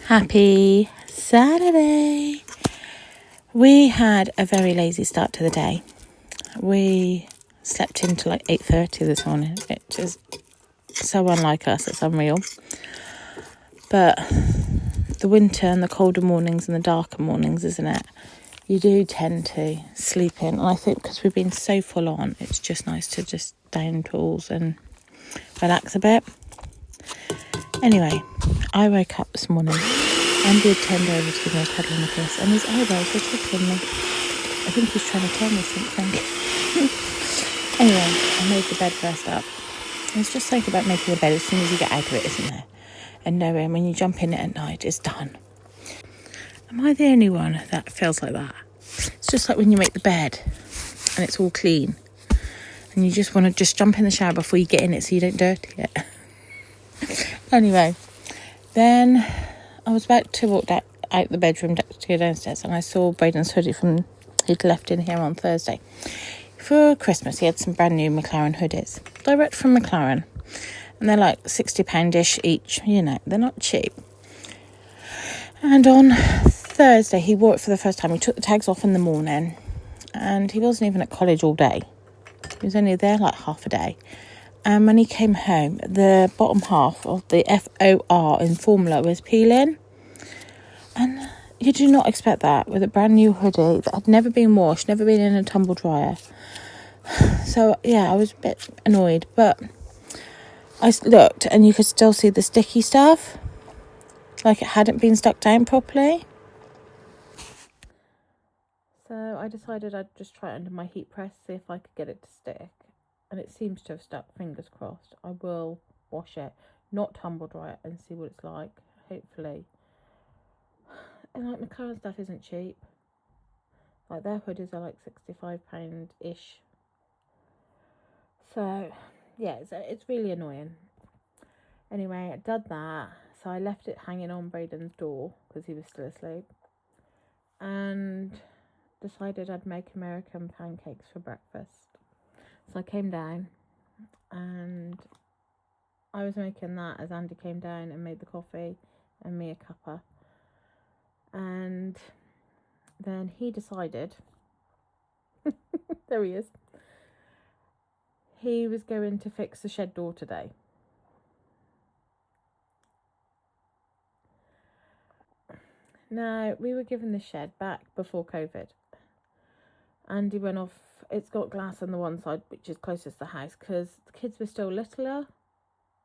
Happy Saturday. We had a very lazy start to the day. We slept into like 8:30 this morning. It is so unlike us, it's unreal. But the winter and the colder mornings and the darker mornings, isn't it? You do tend to sleep in. And I think because we've been so full on, it's just nice to just down tools and relax a bit. Anyway, I woke up this morning. Andy had turned over to give me a cuddle and a kiss, and his eyebrows were tickling me. I think he's trying to tell me something. Anyway, I made the bed first up. It's just something about making the bed as soon as you get out of it, isn't there? And knowing when you jump in it at night, it's done. Am I the only one that feels like that? It's just like when you make the bed and it's all clean, and you just want to just jump in the shower before you get in it so you don't dirty it. Anyway, then I was about to walk out the bedroom to go downstairs, and I saw Braden's hoodie from he'd left in here on Thursday. For Christmas, he had some brand new McLaren hoodies, direct from McLaren, and they're like £60-ish each. You know, they're not cheap. And on Thursday, he wore it for the first time. He took the tags off in the morning, and he wasn't even at college all day. He was only there like half a day. And when he came home, the bottom half of the FOR in formula was peeling. And you do not expect that with a brand new hoodie that had never been washed, never been in a tumble dryer. So, yeah, I was a bit annoyed. But I looked and you could still see the sticky stuff. Like it hadn't been stuck down properly. So I decided I'd just try it under my heat press, see if I could get it to stick. And it seems to have stuck, fingers crossed. I will wash it, not tumble dry it, and see what it's like, hopefully. And like McLaren stuff isn't cheap. Like their hoodies are like £65-ish. So yeah, it's really annoying. Anyway, I did that. So I left it hanging on Braden's door because he was still asleep. And decided I'd make American pancakes for breakfast. So I came down and I was making that as Andy came down and made the coffee and me a cuppa. And then he decided, there he is, he was going to fix the shed door today. Now, we were given the shed back before COVID. Andy went off, it's got glass on the one side, which is closest to the house, because the kids were still littler,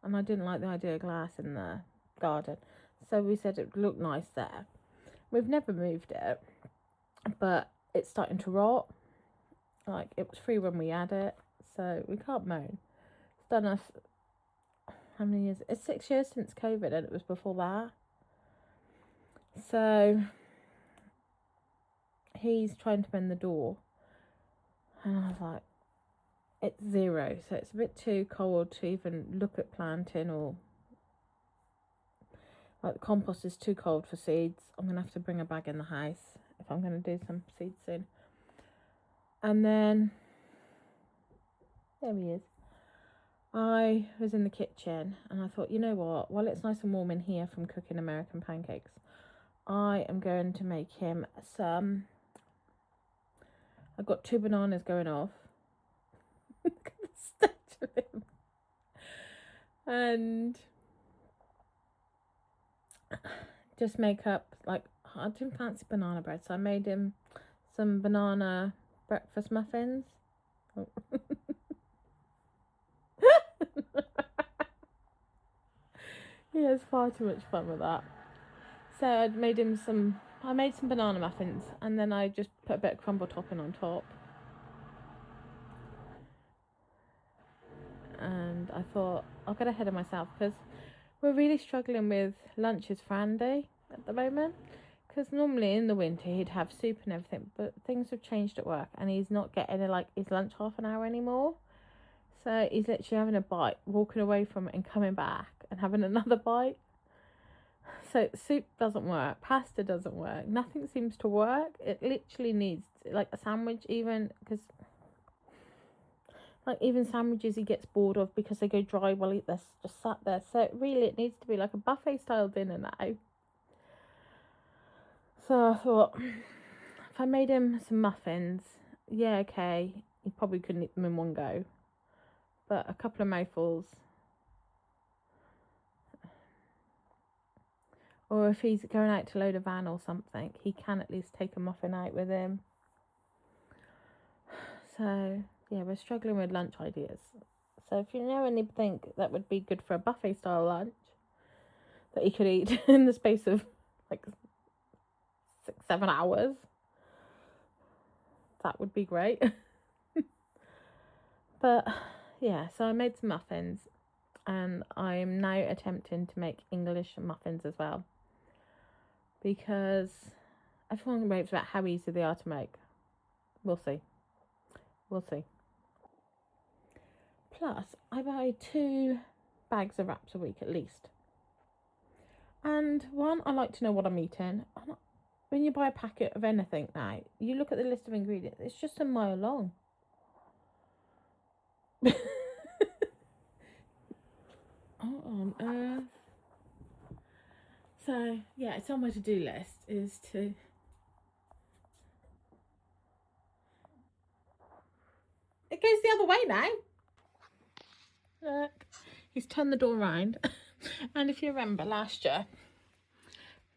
and I didn't like the idea of glass in the garden. So we said it would look nice there. We've never moved it, but it's starting to rot. Like, it was free when we had it, so we can't moan. It's done us, how many years? It's 6 years since COVID, and it was before that. So he's trying to mend the door, and I was like, it's 0, so it's a bit too cold to even look at planting, or like the compost is too cold for seeds. I'm going to have to bring a bag in the house if I'm going to do some seeds soon. And then, there he is. I was in the kitchen and I thought, you know what, while it's nice and warm in here from cooking American pancakes, I am going to make him some, I've got 2 bananas going off. Look at the state of him. And just make up, like, I didn't fancy banana bread, so I made him some banana breakfast muffins. He has far too much fun with that. So I made some banana muffins, and then I just put a bit of crumble topping on top. And I thought, I'll get ahead of myself, because we're really struggling with lunches for Andy at the moment. Because normally in the winter he'd have soup and everything, but things have changed at work, and he's not getting his lunch half an hour anymore. So he's literally having a bite, walking away from it and coming back and having another bite. So soup doesn't work, pasta doesn't work, nothing seems to work. It literally needs like a sandwich, even, because like even sandwiches he gets bored of because they go dry while they're just sat there. So really it needs to be like a buffet style dinner now. So I thought, if I made him some muffins, yeah, okay, he probably couldn't eat them in one go. But a couple of mouthfuls. Or if he's going out to load a van or something, he can at least take a muffin out with him. So, yeah, we're struggling with lunch ideas. So if you know anything that would be good for a buffet style lunch that he could eat in the space of like 6-7 hours, that would be great. But yeah, so I made some muffins, and I'm now attempting to make English muffins as well, because everyone raves about how easy they are to make. We'll see. Plus, I buy 2 bags of wraps a week at least. And one, I like to know what I'm eating. When you buy a packet of anything now, you look at the list of ingredients, it's just a mile long. What on earth? So, yeah, it's on my to-do list is to... It goes the other way now. Look, he's turned the door around. And if you remember last year,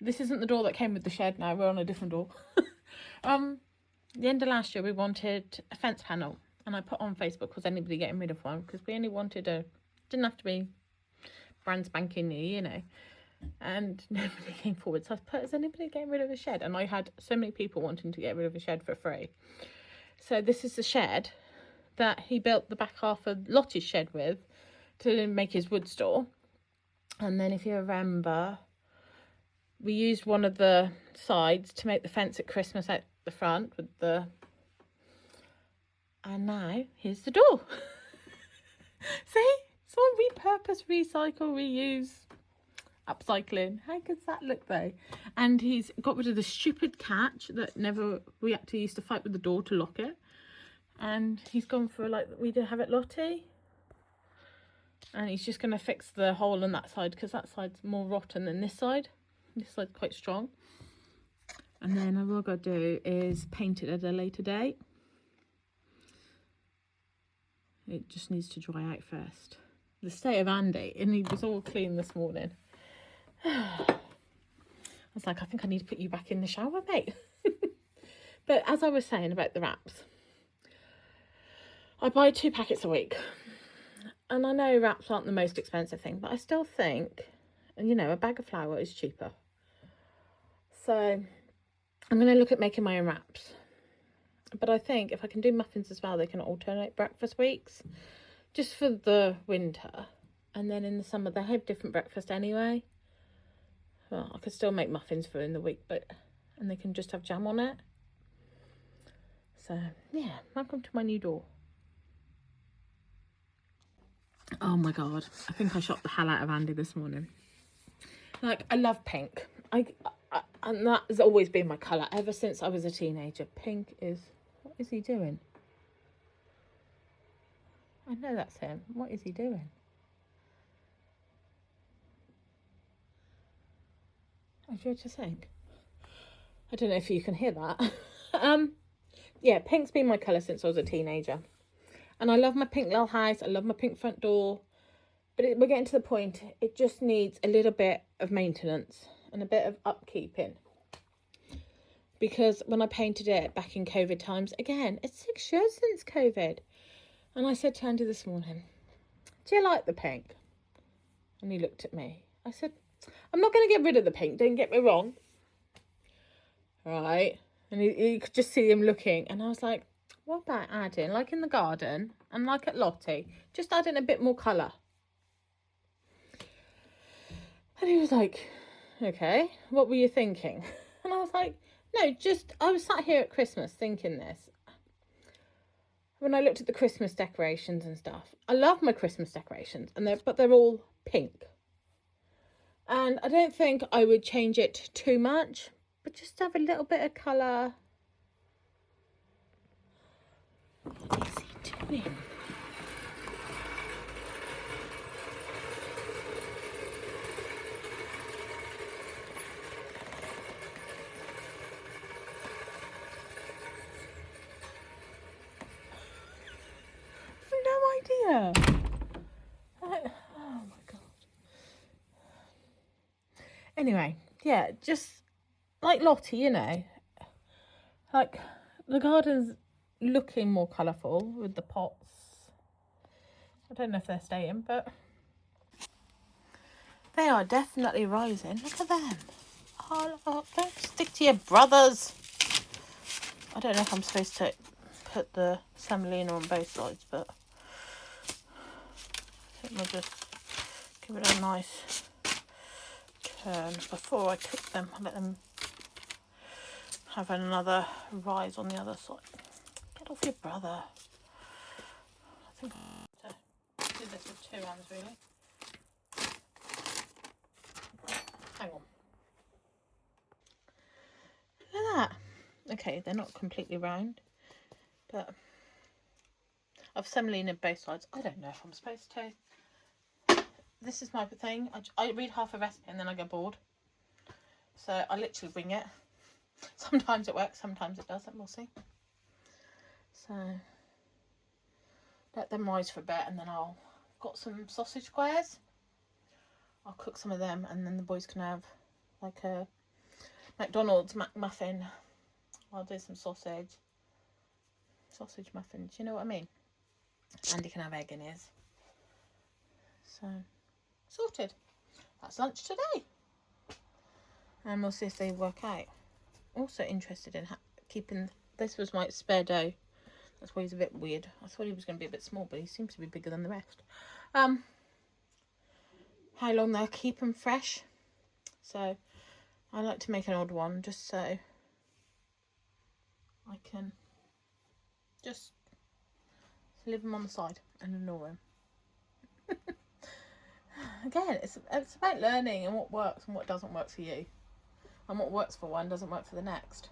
this isn't the door that came with the shed now, we're on a different door. The end of last year, we wanted a fence panel. And I put on Facebook, was anybody getting rid of one? Because we only wanted didn't have to be brand spanking new, you know. And nobody came forward. So I put, is anybody getting rid of a shed? And I had so many people wanting to get rid of a shed for free. So this is the shed that he built the back half of Lottie's shed with to make his wood store. And then if you remember, we used one of the sides to make the fence at Christmas at the front with the... And now, here's the door. See? It's all repurpose, recycle, reuse, upcycling. How good does that look though? And he's got rid of the stupid catch that we actually used to fight with the door to lock it. And he's gone for like we did have at Lottie. And he's just going to fix the hole on that side because that side's more rotten than this side. This side's quite strong. And then all I've got to do is paint it at a later date. It just needs to dry out first. The state of Andy, and he was all clean this morning. I was like, I think I need to put you back in the shower, mate. But as I was saying about the wraps, I buy 2 packets a week. And I know wraps aren't the most expensive thing, but I still think, you know, a bag of flour is cheaper. So I'm going to look at making my own wraps. But I think if I can do muffins as well, they can alternate breakfast weeks. Just for the winter. And then in the summer, they have different breakfast anyway. Well, I could still make muffins for in the week, and they can just have jam on it. So, yeah, welcome to my new door. Oh my God, I think I shocked the hell out of Andy this morning. Like, I love pink. And that has always been my colour ever since I was a teenager. Pink is... What is he doing? I know that's him. What is he doing? Oh, do you just think? I don't know if you can hear that. Yeah, pink's been my colour since I was a teenager. And I love my pink little house. I love my pink front door. But we're getting to the point, it just needs a little bit of maintenance and a bit of upkeeping. Because when I painted it back in COVID times, again, it's 6 years since COVID. And I said to Andy this morning, do you like the pink? And he looked at me. I said, I'm not going to get rid of the pink, don't get me wrong. Right? And you could just see him looking. And I was like, what about adding, like in the garden and like at Lottie, just adding a bit more colour? And he was like, okay, what were you thinking? And I was like, no, I was sat here at Christmas thinking this. When I looked at the Christmas decorations and stuff, I love my Christmas decorations, but they're all pink. And I don't think I would change it too much, but just have a little bit of colour. What is he doing? idea. Like, oh my God. Anyway, yeah, just like Lottie, you know, like the garden's looking more colourful with the pots. I don't know if they're staying, but they are definitely rising. Look at them. Oh, look, don't stick to your brothers. I don't know if I'm supposed to put the semolina on both sides, but I think we'll just give it a nice turn before I cook them. I'll let them have another rise on the other side. Get off your brother. I think I'll have to do this with 2 hands, really. Hang on. Look at that. Okay, they're not completely round, but I've semolina both sides. I don't know if I'm supposed to. This is my thing. I read half a recipe and then I get bored. So I literally wing it. Sometimes it works, sometimes it doesn't. We'll see. So let them rise for a bit, and then I've got some sausage squares. I'll cook some of them, and then the boys can have like a McDonald's McMuffin. I'll do some sausage muffins. You know what I mean? And you can have egg in his. So sorted. That's lunch today, and we'll see if they work out. Also interested in keeping. This was my spare dough. That's why he's a bit weird. I thought he was going to be a bit small, but he seems to be bigger than the rest. How long they'll keep them fresh. So I like to make an odd one just so I can just leave them on the side and ignore them. Again, it's about learning and what works and what doesn't work for you. And what works for one doesn't work for the next.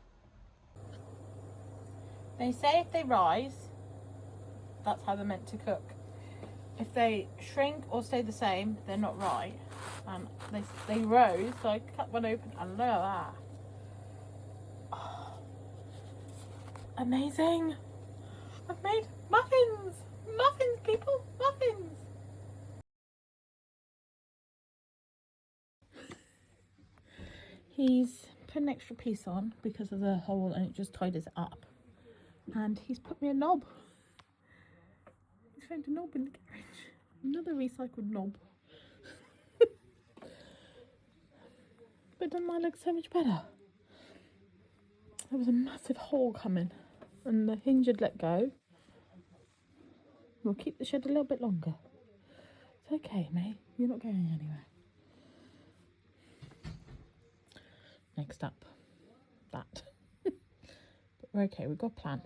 They say if they rise, that's how they're meant to cook. If they shrink or stay the same, they're not right. They rose, so I cut one open and look at that. Oh, amazing! I've made muffins! Muffins, people! Muffins! He's put an extra piece on because of the hole and it just tidies it up. And he's put me a knob. He's found a knob in the garage. Another recycled knob. But doesn't that look so much better? There was a massive hole coming and the hinge had let go. We'll keep the shed a little bit longer. It's okay, mate. You're not going anywhere. Next up, that. But we're okay, we've got a plan.